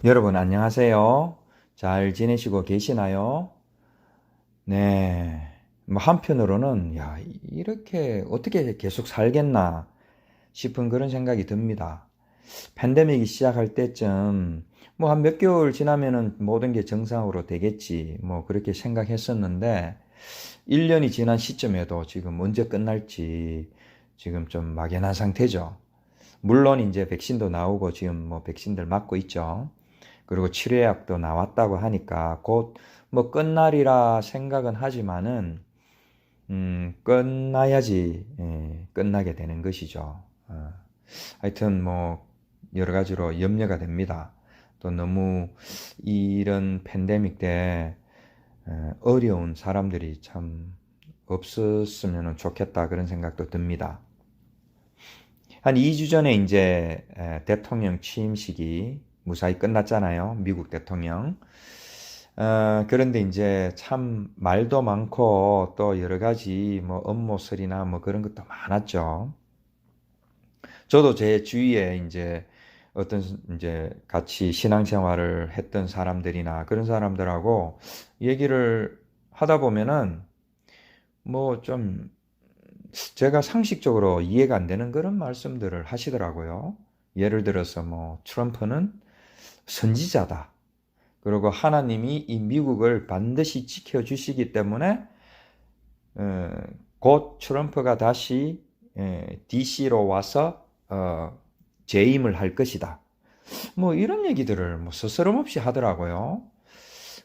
여러분 안녕하세요. 잘 지내시고 계시나요? 네. 뭐 한편으로는 이렇게 어떻게 계속 살겠나 싶은 그런 생각이 듭니다. 팬데믹이 시작할 때쯤 뭐 한 몇 개월 지나면은 모든 게 정상으로 되겠지. 뭐 그렇게 생각했었는데 1년이 지난 시점에도 지금 언제 끝날지 지금 좀 막연한 상태죠. 물론 이제 백신도 나오고 지금 뭐 백신들 맞고 있죠. 그리고 치료약도 나왔다고 하니까 곧 뭐 끝날이라 생각은 하지만은 끝나야지 끝나게 되는 것이죠. 하여튼 뭐 여러 가지로 염려가 됩니다. 또 너무 이런 팬데믹 때 어려운 사람들이 참 없었으면 좋겠다 그런 생각도 듭니다. 한 2주 전에 이제 대통령 취임식이 무사히 끝났잖아요. 미국 대통령. 그런데 이제 참 말도 많고 또 여러 가지 뭐 업무설이나 뭐 그런 것도 많았죠. 저도 제 주위에 이제 어떤 이제 같이 신앙생활을 했던 사람들이나 그런 사람들하고 얘기를 하다 보면은 뭐 좀 제가 상식적으로 이해가 안 되는 그런 말씀들을 하시더라고요. 예를 들어서 뭐 트럼프는 선지자다. 그리고 하나님이 이 미국을 반드시 지켜주시기 때문에 어, 곧 트럼프가 다시 DC로 와서 재임을 할 것이다. 뭐 이런 얘기들을 뭐 스스럼없이 하더라고요.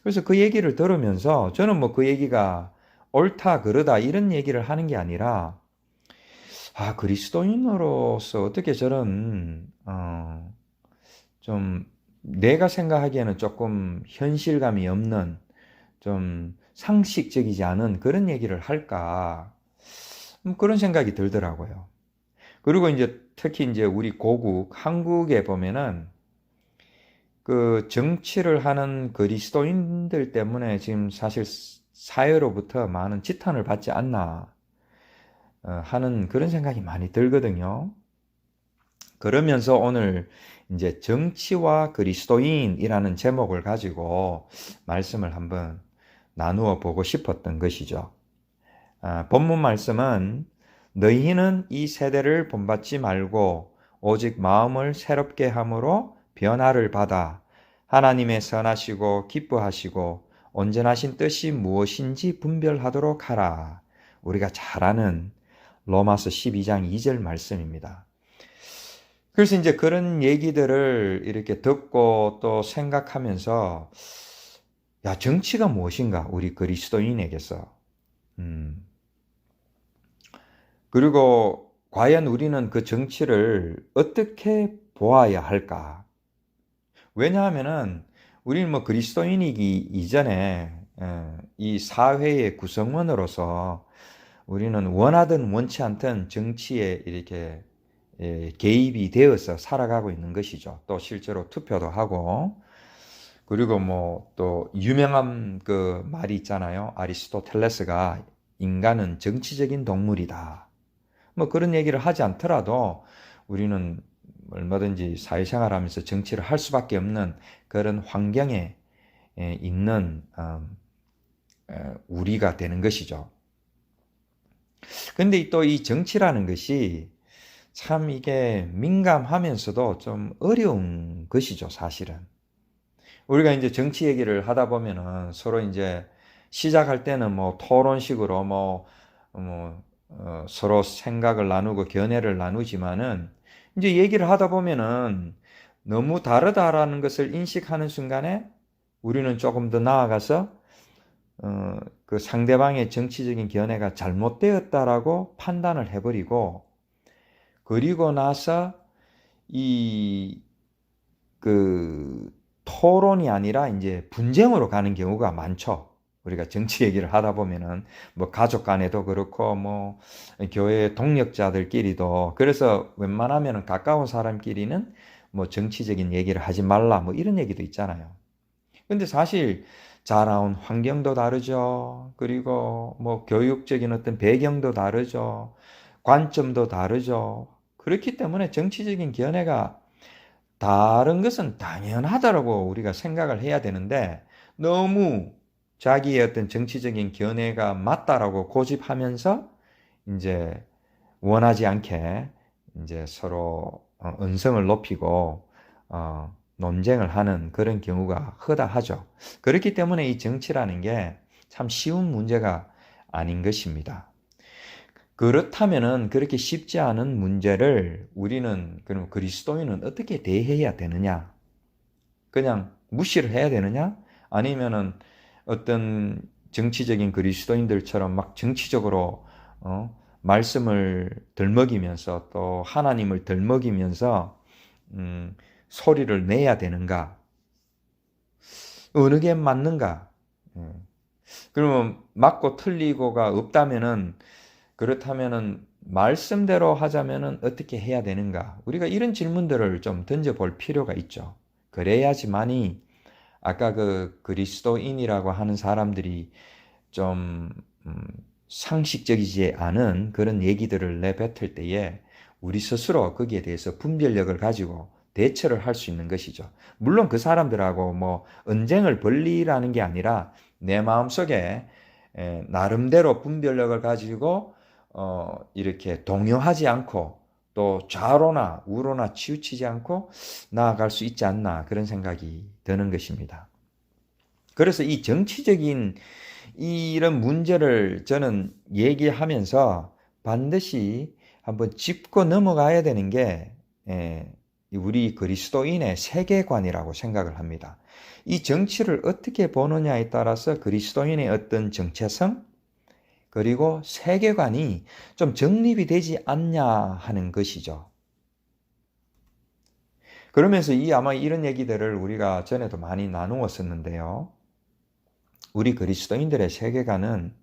그래서 그 얘기를 들으면서 저는 뭐 그 얘기가 옳다 그르다 이런 얘기를 하는 게 아니라 그리스도인으로서 어떻게 저런 좀 내가 생각하기에는 조금 현실감이 없는 좀 상식적이지 않은 그런 얘기를 할까 그런 생각이 들더라고요. 그리고 이제 특히 이제 우리 고국 한국에 보면은 그 정치를 하는 그리스도인들 때문에 지금 사실 사회로부터 많은 지탄을 받지 않나 하는 그런 생각이 많이 들거든요. 그러면서 오늘 이제 정치와 그리스도인이라는 제목을 가지고 말씀을 한번 나누어 보고 싶었던 것이죠. 본문 말씀은 너희는 이 세대를 본받지 말고 오직 마음을 새롭게 함으로 변화를 받아 하나님의 선하시고 기뻐하시고 온전하신 뜻이 무엇인지 분별하도록 하라. 우리가 잘 아는 로마서 12장 2절 말씀입니다. 그래서 이제 그런 얘기들을 이렇게 듣고 또 생각하면서 정치가 무엇인가? 우리 그리스도인에게서. 음, 그리고 과연 우리는 그 정치를 어떻게 보아야 할까? 왜냐하면은 우리는 뭐 그리스도인이기 이전에 이 사회의 구성원으로서 우리는 원하든 원치 않든 정치에 이렇게 개입이 되어서 살아가고 있는 것이죠. 또 실제로 투표도 하고 그리고 뭐 또 유명한 그 말이 있잖아요. 아리스토텔레스가 인간은 정치적인 동물이다. 뭐 그런 얘기를 하지 않더라도 우리는 얼마든지 사회생활하면서 정치를 할 수밖에 없는 그런 환경에 있는 우리가 되는 것이죠. 근데 또 이 정치라는 것이 참 이게 민감하면서도 좀 어려운 것이죠, 사실은. 우리가 이제 정치 얘기를 하다 보면은 서로 이제 시작할 때는 뭐 토론식으로 서로 생각을 나누고 견해를 나누지만은 이제 얘기를 하다 보면은 너무 다르다라는 것을 인식하는 순간에 우리는 조금 더 나아가서 그 상대방의 정치적인 견해가 잘못되었다라고 판단을 해버리고 그리고 나서 이 그 토론이 아니라 이제 분쟁으로 가는 경우가 많죠. 우리가 정치 얘기를 하다 보면은 뭐 가족 간에도 그렇고 뭐 교회 동력자들끼리도 그래서 웬만하면은 가까운 사람끼리는 뭐 정치적인 얘기를 하지 말라 뭐 이런 얘기도 있잖아요. 근데 사실 자라온 환경도 다르죠. 그리고 뭐 교육적인 어떤 배경도 다르죠. 관점도 다르죠. 그렇기 때문에 정치적인 견해가 다른 것은 당연하다라고 우리가 생각을 해야 되는데 너무 자기의 어떤 정치적인 견해가 맞다라고 고집하면서 이제 원하지 않게 이제 서로 언성을 높이고 논쟁을 하는 그런 경우가 허다하죠. 그렇기 때문에 이 정치라는 게 참 쉬운 문제가 아닌 것입니다. 그렇다면은 그렇게 쉽지 않은 문제를 우리는 그럼 그리스도인은 어떻게 대해야 되느냐? 그냥 무시를 해야 되느냐? 아니면은 어떤 정치적인 그리스도인들처럼 막 정치적으로 말씀을 덜먹이면서 또 하나님을 덜먹이면서 소리를 내야 되는가? 어느 게 맞는가? 그러면 맞고 틀리고가 없다면은 그렇다면은 말씀대로 하자면은 어떻게 해야 되는가? 우리가 이런 질문들을 좀 던져볼 필요가 있죠. 그래야지만이 아까 그 그리스도인이라고 하는 사람들이 좀 상식적이지 않은 그런 얘기들을 내뱉을 때에 우리 스스로 거기에 대해서 분별력을 가지고 대처를 할 수 있는 것이죠. 물론 그 사람들하고 뭐 언쟁을 벌리라는 게 아니라 내 마음속에 나름대로 분별력을 가지고 이렇게 동요하지 않고 또 좌로나 우로나 치우치지 않고 나아갈 수 있지 않나 그런 생각이 드는 것입니다. 그래서 이 정치적인 이런 문제를 저는 얘기하면서 반드시 한번 짚고 넘어가야 되는 게 우리 그리스도인의 세계관이라고 생각을 합니다. 이 정치를 어떻게 보느냐에 따라서 그리스도인의 어떤 정체성 그리고 세계관이 좀 정립이 되지 않냐 하는 것이죠. 그러면서 아마 이런 얘기들을 우리가 전에도 많이 나누었었는데요. 우리 그리스도인들의 세계관은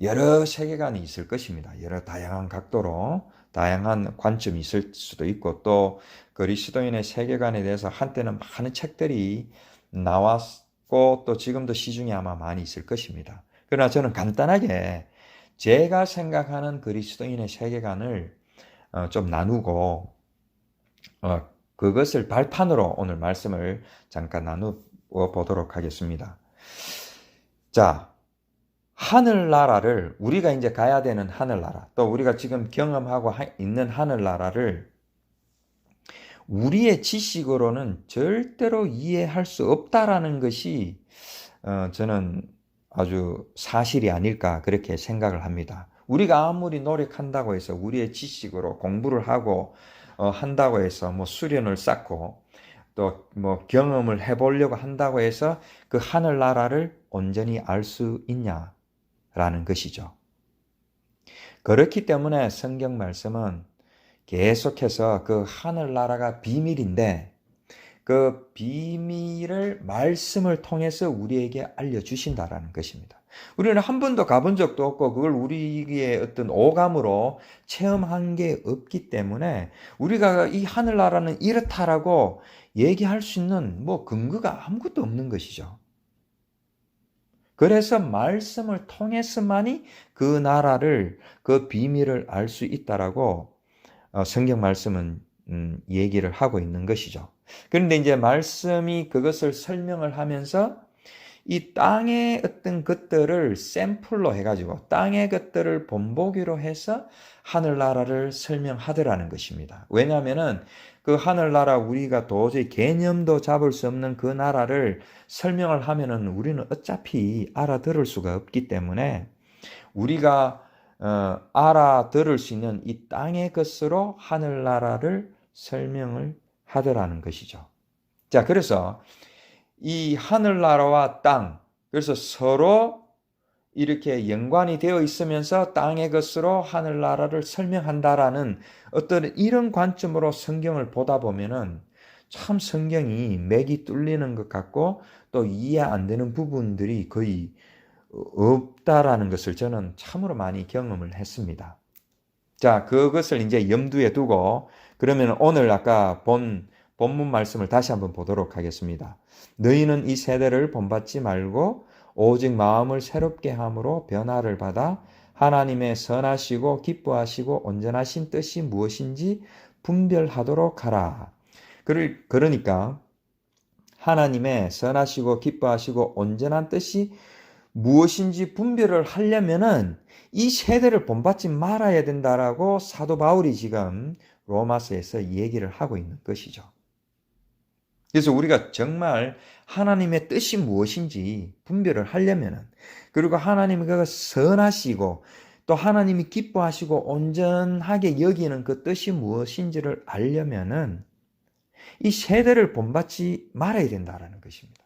여러 세계관이 있을 것입니다. 여러 다양한 각도로 다양한 관점이 있을 수도 있고 또 그리스도인의 세계관에 대해서 한때는 많은 책들이 나왔고 또 지금도 시중에 아마 많이 있을 것입니다. 그러나 저는 간단하게 제가 생각하는 그리스도인의 세계관을 좀 나누고 그것을 발판으로 오늘 말씀을 잠깐 나누어 보도록 하겠습니다. 자, 하늘나라를 우리가 이제 가야 되는 하늘나라 또 우리가 지금 경험하고 있는 하늘나라를 우리의 지식으로는 절대로 이해할 수 없다라는 것이 저는 아주 사실이 아닐까 그렇게 생각을 합니다. 우리가 아무리 노력한다고 해서 우리의 지식으로 공부를 하고 한다고 해서 뭐 수련을 쌓고 또 뭐 경험을 해보려고 한다고 해서 그 하늘나라를 온전히 알 수 있냐라는 것이죠. 그렇기 때문에 성경 말씀은 계속해서 그 하늘나라가 비밀인데 그 비밀을 말씀을 통해서 우리에게 알려주신다라는 것입니다. 우리는 한 번도 가본 적도 없고 그걸 우리의 어떤 오감으로 체험한 게 없기 때문에 우리가 이 하늘나라는 이렇다라고 얘기할 수 있는 뭐 근거가 아무것도 없는 것이죠. 그래서 말씀을 통해서만이 그 나라를 그 비밀을 알 수 있다라고 성경 말씀은 얘기를 하고 있는 것이죠. 그런데 이제 말씀이 그것을 설명을 하면서 이 땅의 어떤 것들을 샘플로 해가지고 땅의 것들을 본보기로 해서 하늘나라를 설명하더라는 것입니다. 왜냐하면은 그 하늘나라 우리가 도저히 개념도 잡을 수 없는 그 나라를 설명을 하면은 우리는 어차피 알아들을 수가 없기 때문에 우리가 알아들을 수 있는 이 땅의 것으로 하늘나라를 설명을 하더라는 것이죠. 자, 그래서 이 하늘나라와 땅, 그래서 서로 이렇게 연관이 되어 있으면서 땅의 것으로 하늘나라를 설명한다라는 어떤 이런 관점으로 성경을 보다 보면은 참 성경이 맥이 뚫리는 것 같고 또 이해 안 되는 부분들이 거의 없다라는 것을 저는 참으로 많이 경험을 했습니다. 자, 그것을 이제 염두에 두고 그러면 오늘 아까 본문 말씀을 다시 한번 보도록 하겠습니다. 너희는 이 세대를 본받지 말고 오직 마음을 새롭게 함으로 변화를 받아 하나님의 선하시고 기뻐하시고 온전하신 뜻이 무엇인지 분별하도록 하라. 그러니까 하나님의 선하시고 기뻐하시고 온전한 뜻이 무엇인지 분별을 하려면은 이 세대를 본받지 말아야 된다라고 사도 바울이 지금 로마서에서 얘기를 하고 있는 것이죠. 그래서 우리가 정말 하나님의 뜻이 무엇인지 분별을 하려면은, 그리고 하나님이 그 선하시고 또 하나님이 기뻐하시고 온전하게 여기는 그 뜻이 무엇인지를 알려면은 이 세대를 본받지 말아야 된다라는 것입니다.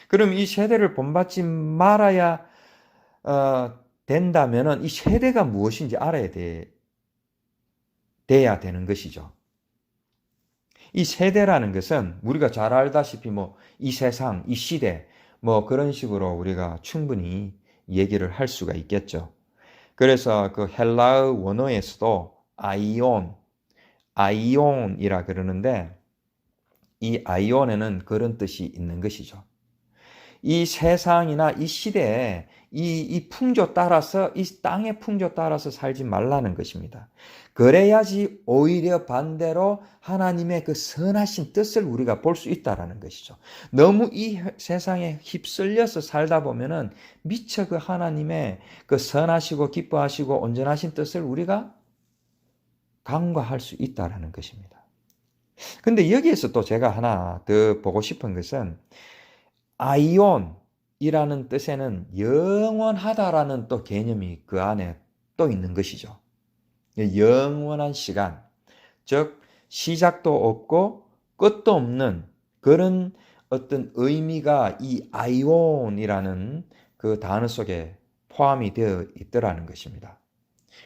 그럼 이 세대를 본받지 말아야 된다면은 이 세대가 무엇인지 알아야 돼야 되는 것이죠. 이 세대라는 것은 우리가 잘 알다시피 뭐 이 세상, 이 시대 뭐 그런 식으로 우리가 충분히 얘기를 할 수가 있겠죠. 그래서 그 헬라어 원어에서도 아이온이라 그러는데 이 아이온에는 그런 뜻이 있는 것이죠. 이 세상이나 이 시대에 이 풍조 따라서, 이 땅의 풍조 따라서 살지 말라는 것입니다. 그래야지 오히려 반대로 하나님의 그 선하신 뜻을 우리가 볼 수 있다라는 것이죠. 너무 이 세상에 휩쓸려서 살다 보면은 미처 그 하나님의 그 선하시고 기뻐하시고 온전하신 뜻을 우리가 간과할 수 있다라는 것입니다. 근데 여기에서 또 제가 하나 더 보고 싶은 것은 아이온이라는 뜻에는 영원하다라는 또 개념이 그 안에 또 있는 것이죠. 영원한 시간, 즉 시작도 없고 끝도 없는 그런 어떤 의미가 이 아이온이라는 그 단어 속에 포함이 되어 있더라는 것입니다.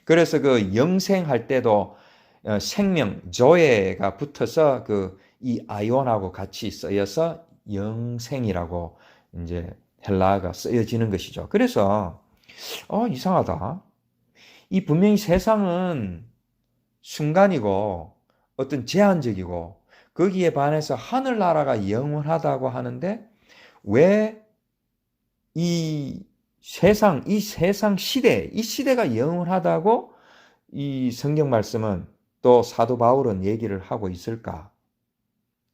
그래서 그 영생할 때도 생명, 조에가 붙어서 그 이 아이온하고 같이 쓰여서 영생이라고 이제 헬라어가 쓰여지는 것이죠. 그래서 이상하다. 이 분명히 세상은 순간이고 어떤 제한적이고 거기에 반해서 하늘나라가 영원하다고 하는데 왜 이 세상 시대, 이 시대가 영원하다고 이 성경 말씀은 또 사도 바울은 얘기를 하고 있을까?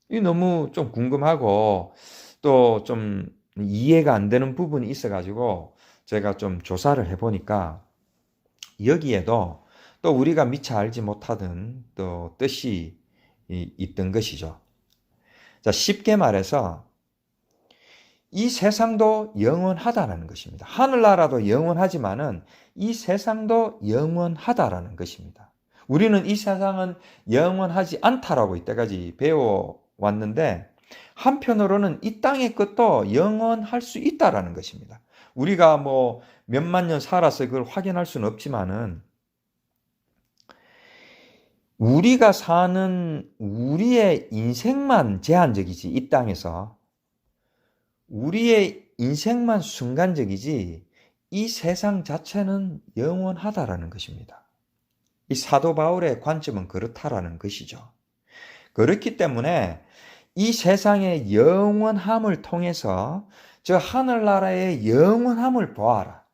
이 너무 좀 궁금하고 또 좀 이해가 안 되는 부분이 있어가지고 제가 좀 조사를 해보니까 여기에도 또 우리가 미처 알지 못하던 또 뜻이 있던 것이죠. 자, 쉽게 말해서 이 세상도 영원하다라는 것입니다. 하늘나라도 영원하지만은 이 세상도 영원하다라는 것입니다. 우리는 이 세상은 영원하지 않다라고 이때까지 배워왔는데 한편으로는 이 땅의 것도 영원할 수 있다라는 것입니다. 우리가 뭐 몇만 년 살아서 그걸 확인할 수는 없지만은 우리가 사는 우리의 인생만 제한적이지, 이 땅에서 우리의 인생만 순간적이지 이 세상 자체는 영원하다라는 것입니다. 이 사도 바울의 관점은 그렇다라는 것이죠. 그렇기 때문에 이 세상의 영원함을 통해서 저 하늘나라의 영원함을 보아라.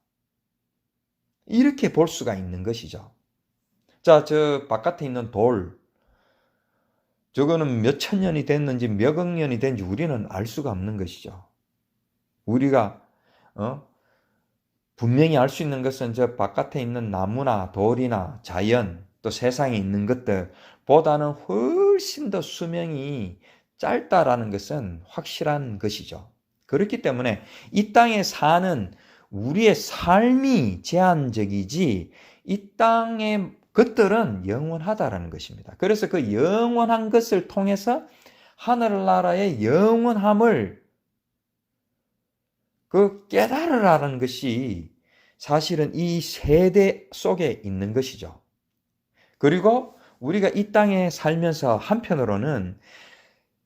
이렇게 볼 수가 있는 것이죠. 자, 저 바깥에 있는 돌, 저거는 몇 천 년이 됐는지 몇 억 년이 됐는지 우리는 알 수가 없는 것이죠. 우리가 분명히 알 수 있는 것은 저 바깥에 있는 나무나 돌이나 자연, 또 세상에 있는 것들보다는 훨씬 더 수명이 짧다라는 것은 확실한 것이죠. 그렇기 때문에 이 땅에 사는 우리의 삶이 제한적이지 이 땅의 것들은 영원하다라는 것입니다. 그래서 그 영원한 것을 통해서 하늘나라의 영원함을 그 깨달으라는 것이 사실은 이 세대 속에 있는 것이죠. 그리고 우리가 이 땅에 살면서 한편으로는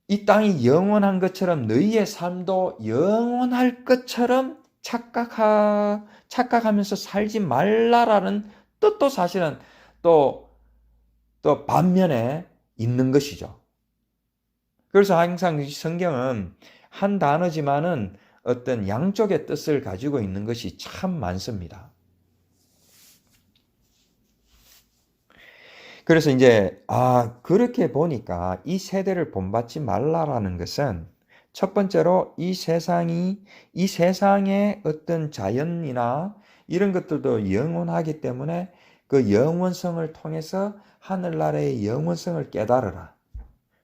이 땅이 영원한 것처럼 너희의 삶도 영원할 것처럼 착각하면서 살지 말라라는 뜻도 사실은 또 반면에 있는 것이죠. 그래서 항상 성경은 한 단어지만은 어떤 양쪽의 뜻을 가지고 있는 것이 참 많습니다. 그래서 이제 그렇게 보니까 이 세대를 본받지 말라라는 것은 첫 번째로 이 세상의 어떤 자연이나 이런 것들도 영원하기 때문에 그 영원성을 통해서 하늘나라의 영원성을 깨달으라.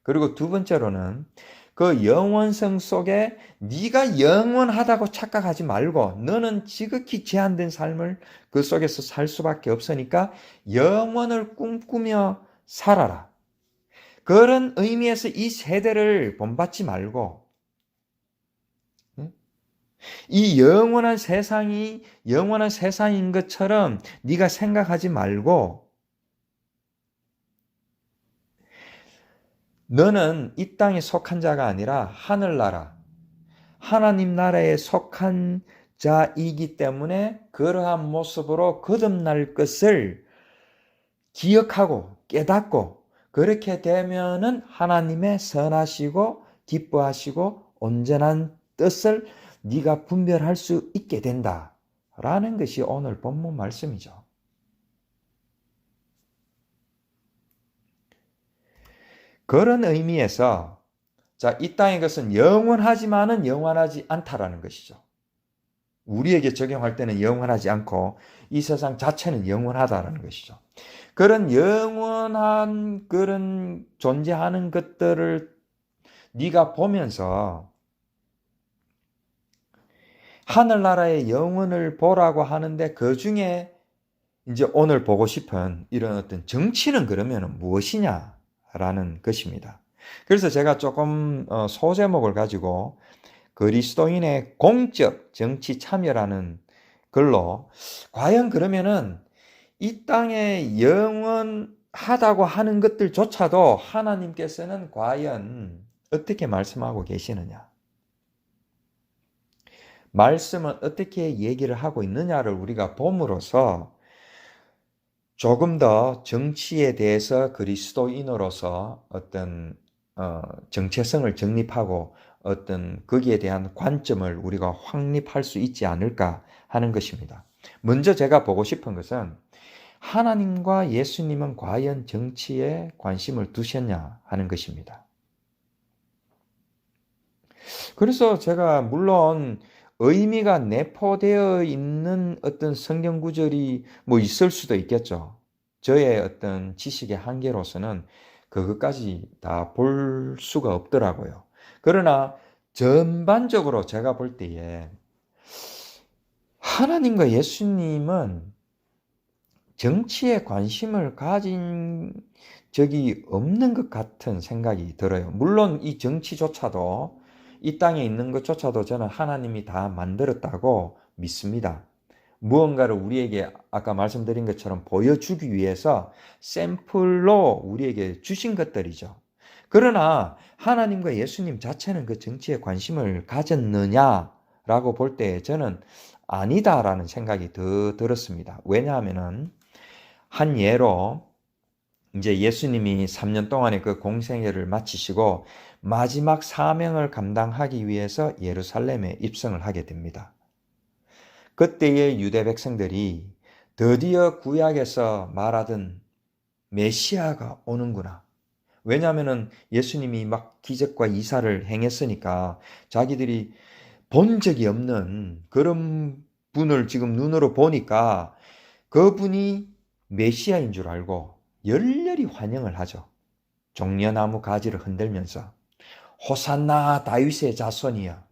그리고 두 번째로는 그 영원성 속에 네가 영원하다고 착각하지 말고 너는 지극히 제한된 삶을 그 속에서 살 수밖에 없으니까 영원을 꿈꾸며 살아라. 그런 의미에서 이 세대를 본받지 말고 이 영원한 세상인 것처럼 네가 생각하지 말고 너는 이 땅에 속한 자가 아니라 하늘나라, 하나님 나라에 속한 자이기 때문에 그러한 모습으로 거듭날 것을 기억하고 깨닫고 그렇게 되면은 하나님의 선하시고 기뻐하시고 온전한 뜻을 네가 분별할 수 있게 된다라는 것이 오늘 본문 말씀이죠. 그런 의미에서 이 땅의 것은 영원하지만은 영원하지 않다라는 것이죠. 우리에게 적용할 때는 영원하지 않고 이 세상 자체는 영원하다라는 것이죠. 그런 영원한 그런 존재하는 것들을 네가 보면서 하늘나라의 영혼을 보라고 하는데 그 중에 이제 오늘 보고 싶은 이런 어떤 정치는 그러면 무엇이냐라는 것입니다. 그래서 제가 조금 소제목을 가지고 그리스도인의 공적 정치 참여라는 글로 과연 그러면은 이 땅에 영원하다고 하는 것들조차도 하나님께서는 과연 어떻게 말씀하고 계시느냐? 말씀은 어떻게 얘기를 하고 있느냐를 우리가 봄으로써 조금 더 정치에 대해서 그리스도인으로서 어떤 정체성을 정립하고 어떤 거기에 대한 관점을 우리가 확립할 수 있지 않을까 하는 것입니다. 먼저 제가 보고 싶은 것은 하나님과 예수님은 과연 정치에 관심을 두셨냐 하는 것입니다. 그래서 제가 물론 의미가 내포되어 있는 어떤 성경 구절이 뭐 있을 수도 있겠죠. 저의 어떤 지식의 한계로서는 그것까지 다 볼 수가 없더라고요. 그러나 전반적으로 제가 볼 때에 하나님과 예수님은 정치에 관심을 가진 적이 없는 것 같은 생각이 들어요. 물론 이 정치조차도 이 땅에 있는 것조차도 저는 하나님이 다 만들었다고 믿습니다. 무언가를 우리에게 아까 말씀드린 것처럼 보여주기 위해서 샘플로 우리에게 주신 것들이죠. 그러나 하나님과 예수님 자체는 그 정치에 관심을 가졌느냐라고 볼 때 저는 아니다라는 생각이 더 들었습니다. 왜냐하면은 한 예로 이제 예수님이 3년 동안의 그 공생애를 마치시고 마지막 사명을 감당하기 위해서 예루살렘에 입성을 하게 됩니다. 그때의 유대 백성들이 드디어 구약에서 말하던 메시아가 오는구나. 왜냐하면 예수님이 막 기적과 이사를 행했으니까 자기들이 본 적이 없는 그런 분을 지금 눈으로 보니까 그분이 메시아인 줄 알고 열렬히 환영을 하죠. 종려나무 가지를 흔들면서 호산나 다윗의 자손이야.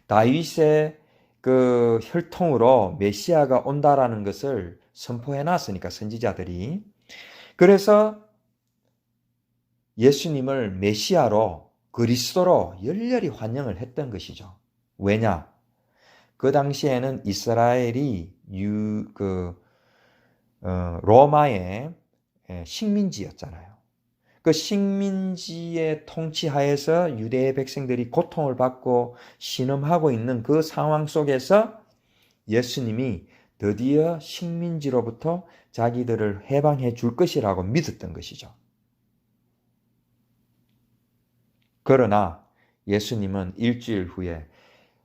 다윗의 그 혈통으로 메시아가 온다라는 것을 선포해 놨으니까 선지자들이. 그래서 예수님을 메시아로 그리스도로 열렬히 환영을 했던 것이죠. 왜냐? 그 당시에는 이스라엘이 로마의 식민지였잖아요. 그 식민지의 통치하에서 유대 백성들이 고통을 받고 신음하고 있는 그 상황 속에서 예수님이 드디어 식민지로부터 자기들을 해방해 줄 것이라고 믿었던 것이죠. 그러나 예수님은 일주일 후에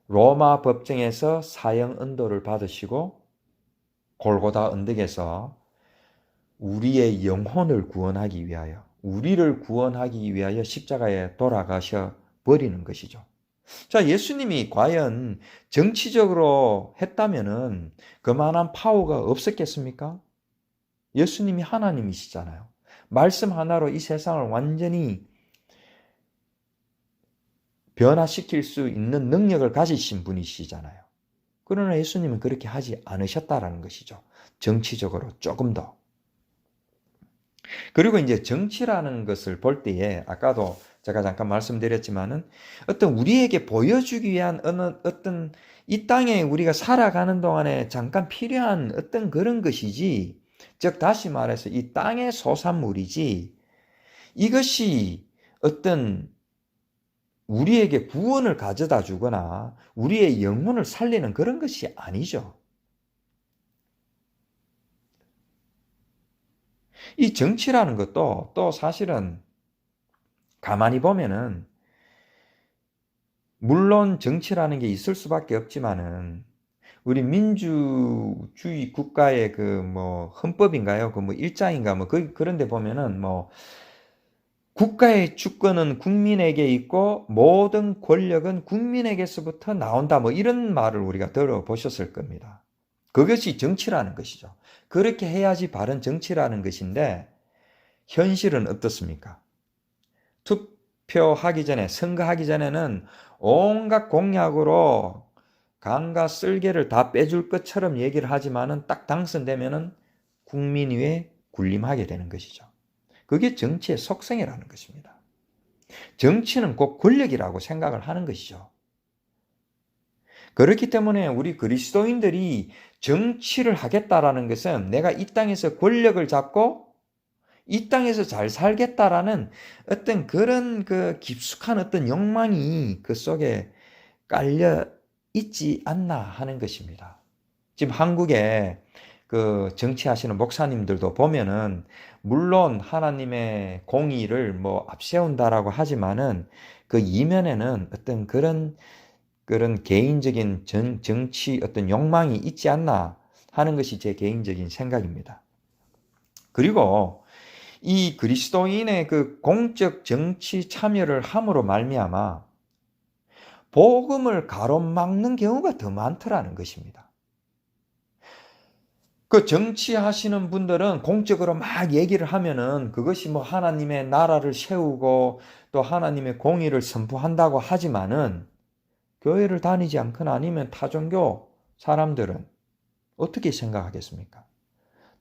로마 법정에서 사형 언도를 받으시고 골고다 언덕에서 우리의 영혼을 구원하기 위하여, 우리를 구원하기 위하여 십자가에 돌아가셔 버리는 것이죠. 자, 예수님이 과연 정치적으로 했다면은 그만한 파워가 없었겠습니까? 예수님이 하나님이시잖아요. 말씀 하나로 이 세상을 완전히 변화시킬 수 있는 능력을 가지신 분이시잖아요. 그러나 예수님은 그렇게 하지 않으셨다라는 것이죠. 정치적으로 조금 더. 그리고 이제 정치라는 것을 볼 때에 아까도 제가 잠깐 말씀드렸지만은 어떤 우리에게 보여주기 위한 어떤 이 땅에 우리가 살아가는 동안에 잠깐 필요한 어떤 그런 것이지, 즉 다시 말해서 이 땅의 소산물이지, 이것이 어떤 우리에게 구원을 가져다 주거나 우리의 영혼을 살리는 그런 것이 아니죠. 이 정치라는 것도 또 사실은 가만히 보면은 물론 정치라는 게 있을 수밖에 없지만은 우리 민주주의 국가의 그 뭐 헌법인가요? 그 뭐 일장인가 뭐 그런데 보면은 뭐 국가의 주권은 국민에게 있고 모든 권력은 국민에게서부터 나온다. 뭐 이런 말을 우리가 들어보셨을 겁니다. 그것이 정치라는 것이죠. 그렇게 해야지 바른 정치라는 것인데 현실은 어떻습니까? 투표하기 전에, 선거하기 전에는 온갖 공약으로 간과 쓸개를 다 빼줄 것처럼 얘기를 하지만은 딱 당선되면은 국민 위에 군림하게 되는 것이죠. 그게 정치의 속성이라는 것입니다. 정치는 꼭 권력이라고 생각을 하는 것이죠. 그렇기 때문에 우리 그리스도인들이 정치를 하겠다라는 것은 내가 이 땅에서 권력을 잡고 이 땅에서 잘 살겠다라는 어떤 그런 그 깊숙한 어떤 욕망이 그 속에 깔려 있지 않나 하는 것입니다. 지금 한국에 그 정치하시는 목사님들도 보면은 물론 하나님의 공의를 뭐 앞세운다라고 하지만은 그 이면에는 어떤 그런 개인적인 정치 어떤 욕망이 있지 않나 하는 것이 제 개인적인 생각입니다. 그리고 이 그리스도인의 그 공적 정치 참여를 함으로 말미암아 복음을 가로막는 경우가 더 많더라는 것입니다. 그 정치하시는 분들은 공적으로 막 얘기를 하면은 그것이 뭐 하나님의 나라를 세우고 또 하나님의 공의를 선포한다고 하지만은 교회를 다니지 않거나 아니면 타종교 사람들은 어떻게 생각하겠습니까?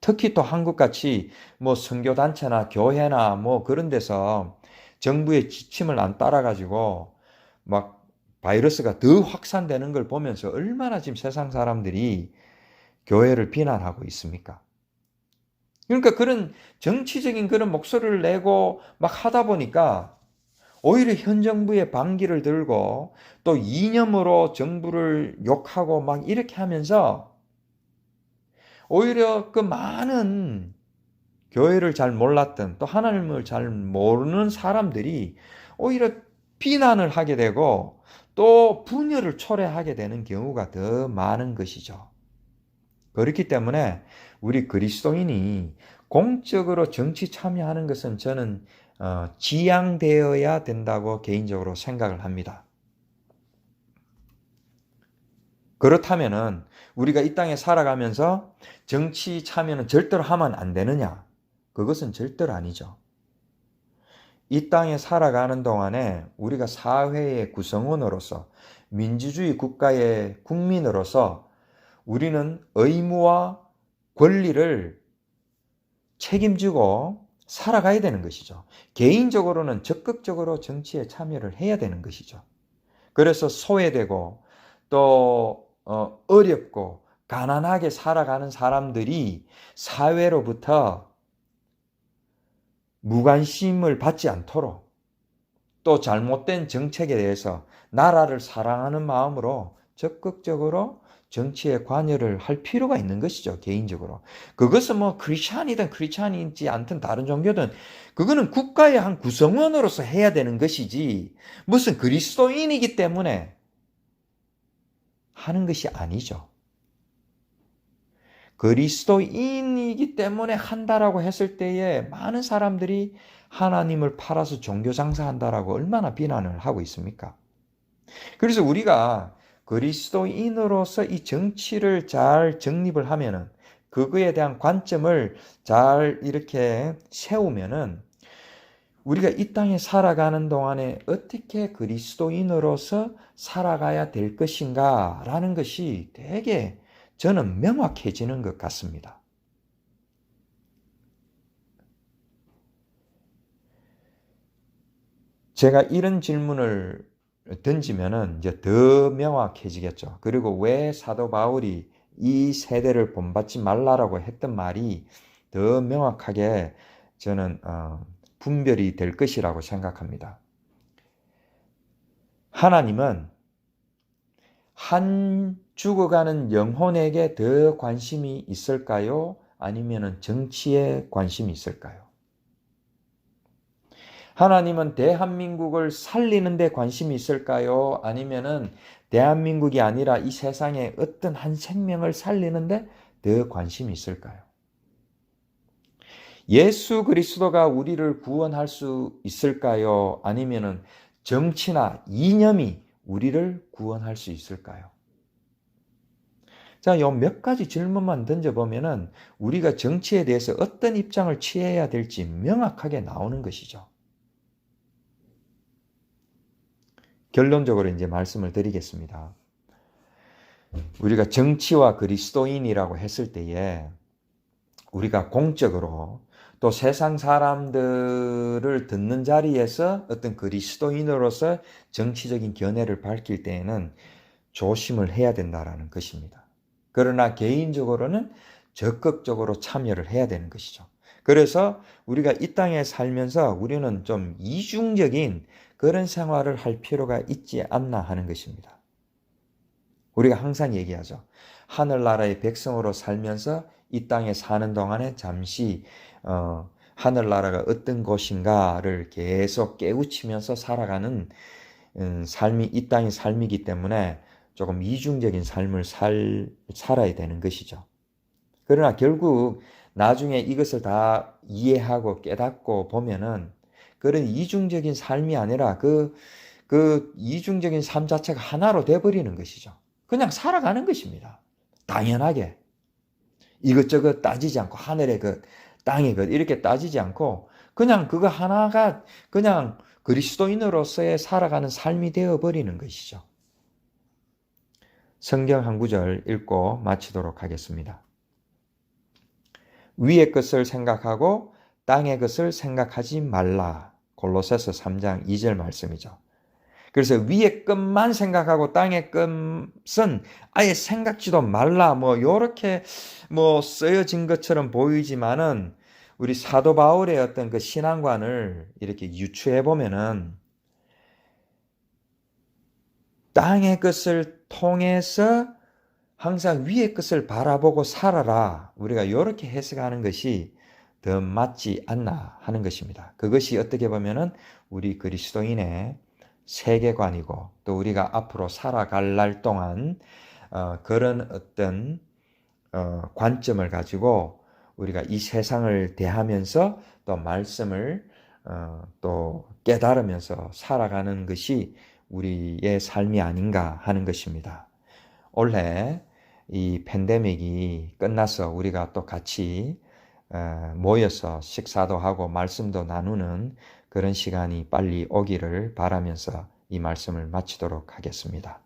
특히 또 한국같이 뭐 선교단체나 교회나 뭐 그런 데서 정부의 지침을 안 따라가지고 막 바이러스가 더 확산되는 걸 보면서 얼마나 지금 세상 사람들이 교회를 비난하고 있습니까? 그러니까 그런 정치적인 그런 목소리를 내고 막 하다 보니까 오히려 현 정부의 반기를 들고 또 이념으로 정부를 욕하고 막 이렇게 하면서 오히려 그 많은 교회를 잘 몰랐던 또 하나님을 잘 모르는 사람들이 오히려 비난을 하게 되고 또 분열을 초래하게 되는 경우가 더 많은 것이죠. 그렇기 때문에 우리 그리스도인이 공적으로 정치 참여하는 것은 저는 지양되어야 된다고 개인적으로 생각을 합니다. 그렇다면은 우리가 이 땅에 살아가면서 정치 참여는 절대로 하면 안 되느냐? 그것은 절대로 아니죠. 이 땅에 살아가는 동안에 우리가 사회의 구성원으로서 민주주의 국가의 국민으로서 우리는 의무와 권리를 책임지고 살아가야 되는 것이죠. 개인적으로는 적극적으로 정치에 참여를 해야 되는 것이죠. 그래서 소외되고 또 어렵고 가난하게 살아가는 사람들이 사회로부터 무관심을 받지 않도록 또 잘못된 정책에 대해서 나라를 사랑하는 마음으로 적극적으로 정치에 관여를 할 필요가 있는 것이죠. 개인적으로. 그것은 뭐 크리스찬이든 크리스찬이지 않든 다른 종교든 그거는 국가의 한 구성원으로서 해야 되는 것이지 무슨 그리스도인이기 때문에 하는 것이 아니죠. 그리스도인이기 때문에 한다라고 했을 때에 많은 사람들이 하나님을 팔아서 종교 장사한다라고 얼마나 비난을 하고 있습니까? 그래서 우리가 그리스도인으로서 이 정치를 잘 정립을 하면은, 그거에 대한 관점을 잘 이렇게 세우면은, 우리가 이 땅에 살아가는 동안에 어떻게 그리스도인으로서 살아가야 될 것인가 라는 것이 되게 저는 명확해지는 것 같습니다. 제가 이런 질문을 던지면은 이제 더 명확해지겠죠. 그리고 왜 사도 바울이 이 세대를 본받지 말라라고 했던 말이 더 명확하게 저는 분별이 될 것이라고 생각합니다. 하나님은 한 죽어가는 영혼에게 더 관심이 있을까요? 아니면 정치에 관심이 있을까요? 하나님은 대한민국을 살리는 데 관심이 있을까요? 아니면은 대한민국이 아니라 이 세상에 어떤 한 생명을 살리는 데 더 관심이 있을까요? 예수 그리스도가 우리를 구원할 수 있을까요? 아니면은 정치나 이념이 우리를 구원할 수 있을까요? 자, 요 몇 가지 질문만 던져보면은 우리가 정치에 대해서 어떤 입장을 취해야 될지 명확하게 나오는 것이죠. 결론적으로 이제 말씀을 드리겠습니다. 우리가 정치와 그리스도인이라고 했을 때에 우리가 공적으로 또 세상 사람들을 듣는 자리에서 어떤 그리스도인으로서 정치적인 견해를 밝힐 때에는 조심을 해야 된다라는 것입니다. 그러나 개인적으로는 적극적으로 참여를 해야 되는 것이죠. 그래서 우리가 이 땅에 살면서 우리는 좀 이중적인 그런 생활을 할 필요가 있지 않나 하는 것입니다. 우리가 항상 얘기하죠. 하늘나라의 백성으로 살면서 이 땅에 사는 동안에 잠시 하늘나라가 어떤 곳인가를 계속 깨우치면서 살아가는 삶이 이 땅의 삶이기 때문에 조금 이중적인 삶을 살아야 되는 것이죠. 그러나 결국 나중에 이것을 다 이해하고 깨닫고 보면은 그런 이중적인 삶이 아니라 그 이중적인 삶 자체가 하나로 돼버리는 것이죠. 그냥 살아가는 것입니다. 당연하게. 이것저것 따지지 않고 하늘의 것, 땅의 것 이렇게 따지지 않고 그냥 그거 하나가 그냥 그리스도인으로서의 살아가는 삶이 되어버리는 것이죠. 성경 한 구절 읽고 마치도록 하겠습니다. 위의 것을 생각하고 땅의 것을 생각하지 말라. 골로새서 3장 2절 말씀이죠. 그래서 위의 것만 생각하고 땅의 것은 아예 생각지도 말라. 요렇게 쓰여진 것처럼 보이지만은 우리 사도 바울의 어떤 그 신앙관을 이렇게 유추해 보면은 땅의 것을 통해서 항상 위의 것을 바라보고 살아라. 우리가 이렇게 해석하는 것이 더 맞지 않나 하는 것입니다. 그것이 어떻게 보면은 우리 그리스도인의 세계관이고 또 우리가 앞으로 살아갈 날 동안 그런 어떤 관점을 가지고 우리가 이 세상을 대하면서 또 말씀을 또 깨달으면서 살아가는 것이 우리의 삶이 아닌가 하는 것입니다. 올해 이 팬데믹이 끝나서 우리가 또 같이 모여서 식사도 하고 말씀도 나누는 그런 시간이 빨리 오기를 바라면서 이 말씀을 마치도록 하겠습니다.